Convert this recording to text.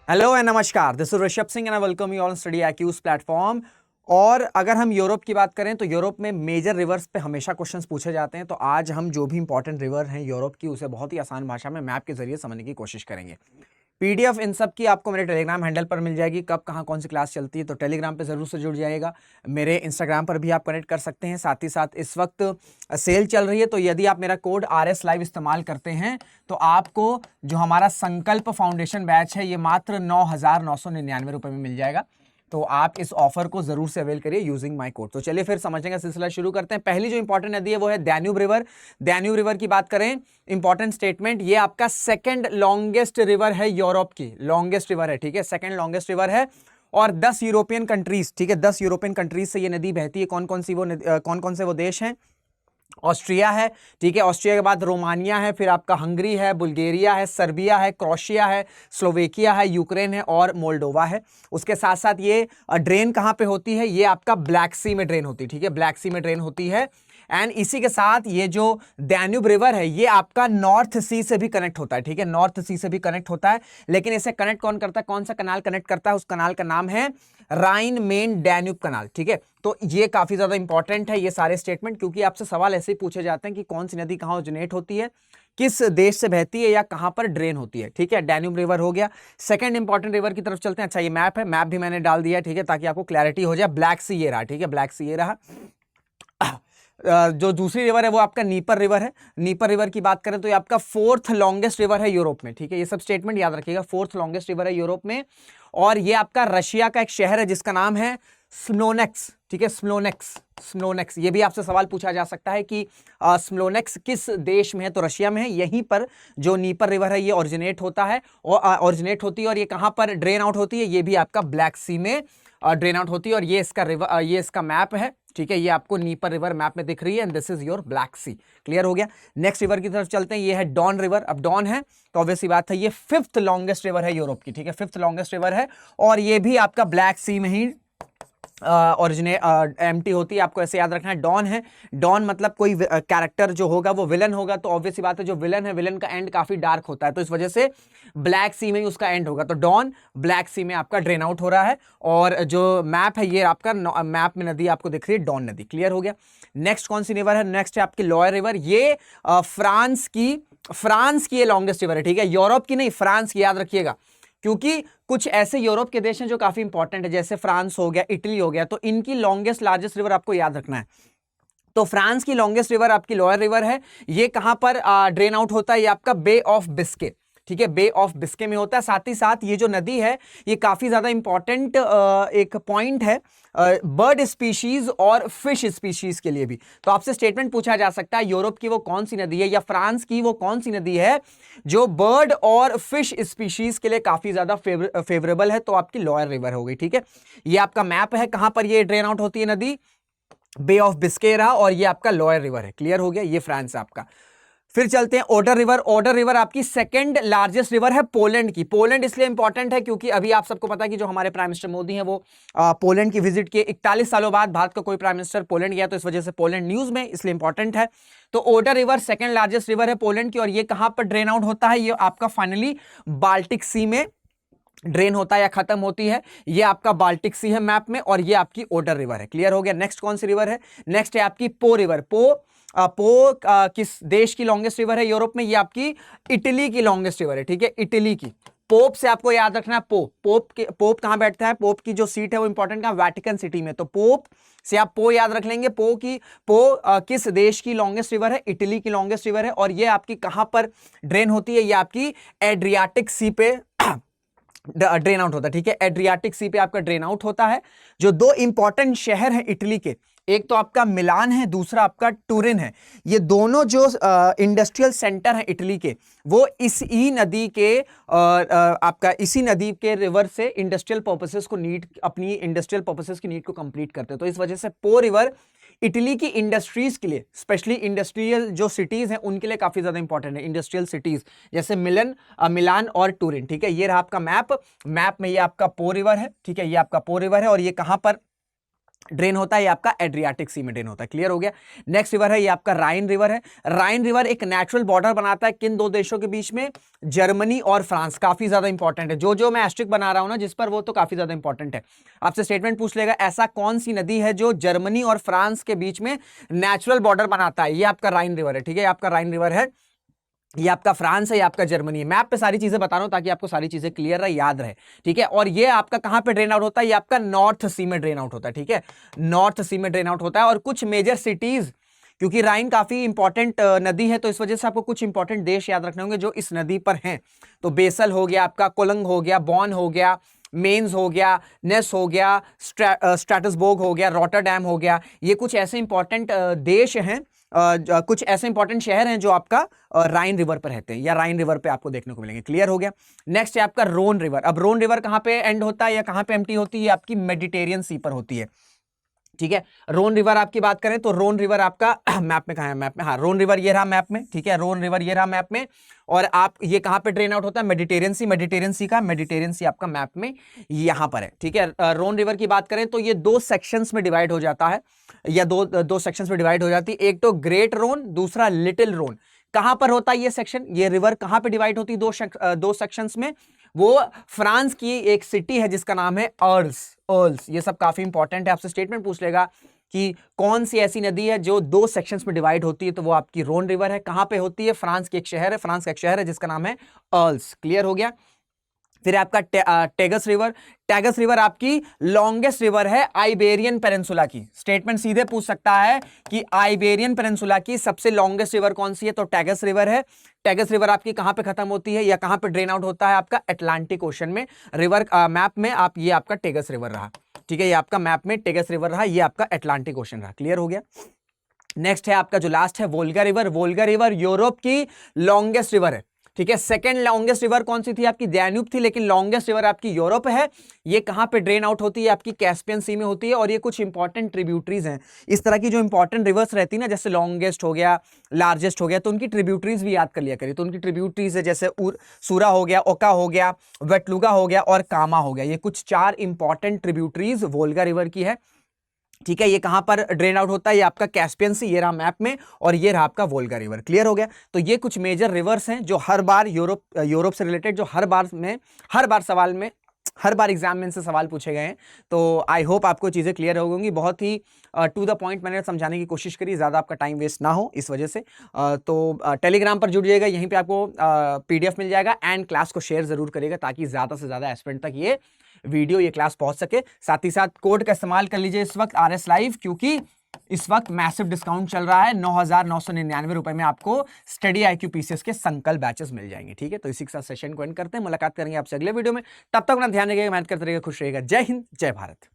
Hello and नमस्कार, this is Rishabh Singh and I welcome you on study IQ's platform. और अगर हम यूरोप की बात करें तो यूरोप में मेजर रिवर्स पे हमेशा क्वेश्चंस पूछे जाते हैं। तो आज हम जो भी इंपॉर्टेंट रिवर हैं यूरोप की उसे बहुत ही आसान भाषा में मैप के जरिए समझने की कोशिश करेंगे। PDF इन सब की आपको मेरे टेलीग्राम हैंडल पर मिल जाएगी। कब कहाँ कौन सी क्लास चलती है तो टेलीग्राम पे जरूर से जुड़ जाइएगा। मेरे इंस्टाग्राम पर भी आप कनेक्ट कर सकते हैं। साथ ही साथ इस वक्त सेल चल रही है, तो यदि आप मेरा कोड RS लाइव इस्तेमाल करते हैं तो आपको जो हमारा संकल्प फाउंडेशन बैच है ये मात्र 9,999 रुपए में मिल जाएगा। तो आप इस ऑफर को जरूर से अवेल करिए यूजिंग माय कोड। तो चलिए फिर समझने का सिलसिला शुरू करते हैं। पहली जो इंपॉर्टेंट नदी है वो है डैन्यूब रिवर। डैन्यूब रिवर की बात करें, इंपॉर्टेंट स्टेटमेंट, ये आपका सेकंड लॉन्गेस्ट रिवर है यूरोप की, लॉन्गेस्ट रिवर है, ठीक है, सेकंड लॉन्गेस्ट रिवर है। और 10 यूरोपियन कंट्रीज, ठीक है, 10 यूरोपियन कंट्रीज से ये नदी बहती है। कौन कौन से वो देश हैं? ऑस्ट्रिया है, ठीक है, ऑस्ट्रिया के बाद रोमानिया है, फिर आपका हंगरी है, बुल्गारिया है, सर्बिया है, क्रोएशिया है, स्लोवेकिया है, यूक्रेन है और मोल्डोवा है। उसके साथ साथ ये ड्रेन कहां पे होती है? ये आपका ब्लैक सी में ड्रेन होती है, ठीक है, ब्लैक सी में ड्रेन होती है। एंड इसी के साथ ये जो डैन्यूब रिवर है ये आपका नॉर्थ सी से भी कनेक्ट होता है, ठीक है, नॉर्थ सी से भी कनेक्ट होता है। लेकिन इसे कनेक्ट कौन करता है? कौन सा कनाल कनेक्ट करता है? उस कनाल का नाम है राइन मेन डैन्यूब कनाल, ठीक है। तो ये काफी ज्यादा इंपॉर्टेंट है ये सारे स्टेटमेंट, क्योंकि आपसे सवाल ऐसे ही पूछे जाते हैं कि कौन सी नदी कहां ओरिजिनेट होती है, किस देश से बहती है या कहां पर ड्रेन होती है, ठीक है। डैन्यूब रिवर हो गया। सेकंड इंपॉर्टेंट रिवर की तरफ चलते हैं। अच्छा, ये मैप है, मैप भी मैंने डाल दिया है, ठीक है, ताकि आपको क्लैरिटी हो जाए। ब्लैक सी ये रहा, ठीक है, ब्लैक सी ये रहा। जो दूसरी रिवर है वो आपका नीपर रिवर है। नीपर रिवर की बात करें तो ये आपका फोर्थ लॉन्गेस्ट रिवर है यूरोप में, ठीक है, ये सब स्टेटमेंट याद रखिएगा। फोर्थ लॉन्गेस्ट रिवर है यूरोप में। और ये आपका रशिया का एक शहर है जिसका नाम है स्मोलेनेक्स, ठीक है, स्मोलेनेक्स। स्मोलेनेक्स, ये भी आपसे सवाल पूछा जा सकता है कि स्मोलेनेक्स किस देश में है? तो रशिया में है। यहीं पर जो नीपर रिवर है ये ओरिजिनेट होता है और ओरिजिनेट होती है। और ये कहां पर ड्रेन आउट होती है? ये भी आपका ब्लैक सी में ड्रेन आउट होती है। और ये इसका रिवर, ये इसका मैप है, ठीक है, ये आपको नीपर रिवर मैप में दिख रही है। And this is your Black Sea. Clear हो गया। नेक्स्ट रिवर की तरफ चलते हैं। ये है डॉन रिवर। अब डॉन है तो ऑब्वियसली बात है ये फिफ्थ लॉन्गेस्ट रिवर है यूरोप की, ठीक है, फिफ्थ लॉन्गेस्ट रिवर है। और ये भी आपका ब्लैक सी में ही एम्प्टी होती है। आपको ऐसे याद रखना है, डॉन है। डॉन मतलब कोई कैरेक्टर जो होगा वो विलन होगा। तो ऑब्वियस बात है जो विलन है, विलन का एंड काफी डार्क होता है, तो इस वजह से ब्लैक सी में ही उसका एंड होगा। तो डॉन ब्लैक सी में आपका ड्रेन आउट हो रहा है। और जो मैप है ये आपका मैप में नदी आपको दिख रही है डॉन नदी। क्लियर हो गया। नेक्स्ट कौन सी रिवर है? नेक्स्ट है आपकी लॉयर रिवर। ये फ्रांस की ये लॉन्गेस्ट रिवर है, ठीक है, यूरोप की नहीं, फ्रांस की, याद रखिएगा। क्योंकि कुछ ऐसे यूरोप के देश हैं जो काफी इंपॉर्टेंट है, जैसे फ्रांस हो गया, इटली हो गया, तो इनकी लॉन्गेस्ट लार्जेस्ट रिवर आपको याद रखना है। तो फ्रांस की लॉन्गेस्ट रिवर आपकी लॉयर रिवर है। ये कहां पर ड्रेन आउट होता है? ये आपका बे ऑफ बिस्के, ठीक है, बे ऑफ बिस्के में होता है। साथ ही साथ ये जो नदी है ये काफी ज्यादा इंपॉर्टेंट एक पॉइंट है बर्ड स्पीशीज और फिश स्पीशीज के लिए भी। तो आपसे स्टेटमेंट पूछा जा सकता है यूरोप की वो कौन सी नदी है या फ्रांस की वो कौन सी नदी है जो बर्ड और फिश स्पीशीज के लिए काफी ज्यादा फेवरेबल है? तो आपकी लॉयर रिवर हो गई, ठीक है। ये आपका मैप है कहां पर ये ड्रेन आउट होती है नदी, बे ऑफ बिस्के रहा, और ये आपका लॉयर रिवर है। क्लियर हो गया, ये फ्रांस है आपका। फिर चलते हैं ओडर रिवर। ओडर रिवर आपकी सेकंड लार्जेस्ट रिवर है पोलैंड की। पोलैंड इसलिए इंपॉर्टेंट है क्योंकि अभी आप सबको पता है कि जो हमारे प्राइम मिनिस्टर मोदी हैं वो पोलैंड की विजिट किए। 41 सालों बाद भारत का कोई प्राइम मिनिस्टर पोलैंड गया, तो इस वजह से पोलैंड न्यूज में, इसलिए इंपॉर्टेंट है। तो Oder river second largest river है पोलैंड की। और ये कहां पर ड्रेन आउट होता है? ये आपका फाइनली बाल्टिक सी में ड्रेन होता है या खत्म होती है। ये आपका बाल्टिक सी है मैप में, और ये आपकी ओडर रिवर है। क्लियर हो गया। नेक्स्ट कौन सी रिवर है? नेक्स्ट है आपकी पो रिवर। पो किस देश की लॉन्गेस्ट रिवर है यूरोप में? ये आपकी इटली की लॉन्गेस्ट रिवर है, ठीक है, इटली की। पोप से आपको याद रखना है, पोप कहां बैठता है? पोप की जो सीट है वो इंपॉर्टेंट कहां? वेटिकन सिटी में। तो पोप से आप पो याद रख लेंगे। किस देश की लॉन्गेस्ट रिवर है? इटली की लॉन्गेस्ट रिवर है। और ये आपकी कहां पर ड्रेन होती है? ये आपकी एड्रियाटिक सी पे ड्रेन आउट होता है, ठीक है, एड्रियाटिक सी पे आपका ड्रेन आउट होता है। जो दो इंपॉर्टेंट शहर हैं इटली के, एक तो आपका मिलान है, दूसरा आपका टूरिन है। ये दोनों जो इंडस्ट्रियल सेंटर हैं इटली के, वो इसी नदी के आपका इसी नदी के रिवर से इंडस्ट्रियल पर्पसेस को अपनी इंडस्ट्रियल पर्पसेस की नीड को कंप्लीट करते हैं। तो इस वजह से पो रिवर इटली की इंडस्ट्रीज के लिए, स्पेशली इंडस्ट्रियल जो सिटीज हैं उनके लिए काफी ज्यादा इंपॉर्टेंट है। इंडस्ट्रियल सिटीज जैसे मिलान और टूरिन, ठीक है। ये रहा आपका मैप में ये आपका पो रिवर है, ठीक है, ये आपका पो रिवर है। और ये कहां पर ड्रेन होता है, ये आपका एड्रियाटिक सी में ड्रेन होता है। क्लियर हो गया। नेक्स्ट रिवर है ये आपका राइन रिवर है। राइन रिवर एक नेचुरल बॉर्डर बनाता है किन दो देशों के बीच में, जर्मनी और फ्रांस। काफी ज्यादा इंपॉर्टेंट है, जो मैं एस्ट्रिक बना रहा हूं ना जिस पर, वो तो काफी ज्यादा इंपॉर्टेंट है। आपसे स्टेटमेंट पूछ लेगा, ऐसा कौन सी नदी है जो जर्मनी और फ्रांस के बीच में नेचुरल बॉर्डर बनाता है? ये आपका राइन रिवर है। ठीक है, आपका राइन रिवर है, ये आपका फ्रांस है, ये आपका जर्मनी है। मैप पे सारी चीजें बता रहा हूं ताकि आपको सारी चीजें क्लियर रहे, याद रहे। ठीक है, और ये आपका कहां पे ड्रेन आउट होता है? ये आपका नॉर्थ सी में ड्रेन आउट होता है। ठीक है, नॉर्थ सी में ड्रेन आउट होता है। और कुछ मेजर सिटीज, क्योंकि राइन काफी इंपॉर्टेंट नदी है तो इस वजह से आपको कुछ इंपॉर्टेंट देश याद रखने होंगे जो इस नदी पर हैं। तो बेसल हो गया आपका, कोलंग हो गया, बॉन हो गया, मेन्स हो गया, नेस हो गया, स्ट्रैटसबर्ग हो गया, रॉटरडैम हो गया। ये कुछ ऐसे इंपॉर्टेंट देश हैं, कुछ ऐसे इंपॉर्टेंट शहर हैं जो आपका राइन रिवर पर रहते हैं या राइन रिवर पे आपको देखने को मिलेंगे। क्लियर हो गया। नेक्स्ट है आपका रोन रिवर। अब रोन रिवर कहां पे एंड होता है या कहां पे एम्प्टी होती है? आपकी मेडिटेरियन सी पर होती है। ठीक है, रोन रिवर आपकी बात करें तो रोन रिवर आपका मैप में कहां है? मैप में, हाँ, रोन रिवर ये रहा मैप में। ठीक है, रोन रिवर ये रहा मैप में। और आप ये कहां पे ड्रेन आउट होता है? मेडिटेरियन सी। मेडिटेरियन सी आपका मैप में यहां पर है। ठीक है, रोन रिवर की बात करें तो ये दो सेक्शंस में डिवाइड हो जाता है, या दो सेक्शंस में डिवाइड हो जाती है। एक तो ग्रेट रोन, दूसरा लिटिल रोन। कहां पर होता है ये सेक्शन? ये रिवर कहां पे डिवाइड होती है दो सेक्शंस में? वो फ्रांस की एक सिटी है जिसका नाम है अर्ल्स। ये सब काफी इंपॉर्टेंट है, आपसे स्टेटमेंट पूछ लेगा कि कौन सी ऐसी नदी है जो दो सेक्शंस में डिवाइड होती है, तो वो आपकी रोन रिवर है। कहां पे होती है? फ्रांस का एक शहर है जिसका नाम है अर्ल्स। क्लियर हो गया। फिर आपका टेगस रिवर आपकी लॉन्गेस्ट रिवर है आइबेरियन पेनिनसुला की। स्टेटमेंट सीधे पूछ सकता है कि आइबेरियन पेनिनसुला की सबसे लॉन्गेस्ट रिवर कौन सी है? तो टैगस रिवर है। टैगस रिवर आपकी कहां पे खत्म होती है या कहां पे ड्रेन आउट होता है? आपका अटलांटिक ओशन में। रिवर मैप में आप, ये आपका टेगस रिवर रहा। ठीक है, ये आपका मैप में टेगस रिवर रहा, ये आपका अटलांटिक ओशन रहा। क्लियर हो गया। नेक्स्ट है आपका जो लास्ट है वोल्गा रिवर यूरोप की लॉन्गेस्ट रिवर है। ठीक है, सेकंड लॉन्गेस्ट रिवर कौन सी थी? आपकी डैन्यूब थी, लेकिन लॉन्गेस्ट रिवर आपकी यूरोप है। ये कहां पे ड्रेन आउट होती है? आपकी कैस्पियन सी में होती है। और ये कुछ इंपॉर्टेंट ट्रिब्यूटरीज हैं। इस तरह की जो इंपॉर्टेंट रिवर्स रहती है ना, जैसे लॉन्गेस्ट हो गया, लार्जेस्ट हो गया, तो उनकी ट्रिब्यूटरीज भी याद कर लिया करिए। तो उनकी ट्रिब्यूटरीज है जैसे सूरा हो गया, ओका हो गया, वेटलुगा हो गया और कामा हो गया। ये कुछ 4 इंपॉर्टेंट ट्रिब्यूटरीज वोल्गा रिवर की है। ठीक है, ये कहां पर ड्रेन आउट होता है? ये आपका कैस्पियन सी, ये रहा मैप में, और ये रहा आपका वोल्गा रिवर। क्लियर हो गया। तो ये कुछ मेजर रिवर्स हैं जो हर बार यूरोप से रिलेटेड, जो हर बार एग्जाम में इनसे सवाल पूछे गए हैं। तो आई होप आपको चीजें क्लियर हो गई। बहुत ही टू द पॉइंट मैंने समझाने की कोशिश करी, ज्यादा आपका टाइम वेस्ट ना हो इस वजह से। तो टेलीग्राम पर जुड़ जाइएगा, यहीं पे आपको PDF मिल जाएगा। एंड क्लास को शेयर जरूर करिएगा ताकि ज्यादा से ज्यादा एस्पिरेंट तक ये वीडियो, ये क्लास पहुंच सके। साथ ही साथ कोड का इस्तेमाल कर लीजिए इस वक्त RS लाइव, क्योंकि इस वक्त मैसिव डिस्काउंट चल रहा है। 9,999 रुपए में आपको स्टडी IQ PCS के संकल्प बैचेस मिल जाएंगे। ठीक है, तो इसी के साथ सेशन को एंड करते हैं। मुलाकात करेंगे आपसे अगले वीडियो में। तब तक अपना ध्यान रखिएगा, मेहनत करते रहिएगा, खुश रहिएगा। जय हिंद, जय भारत।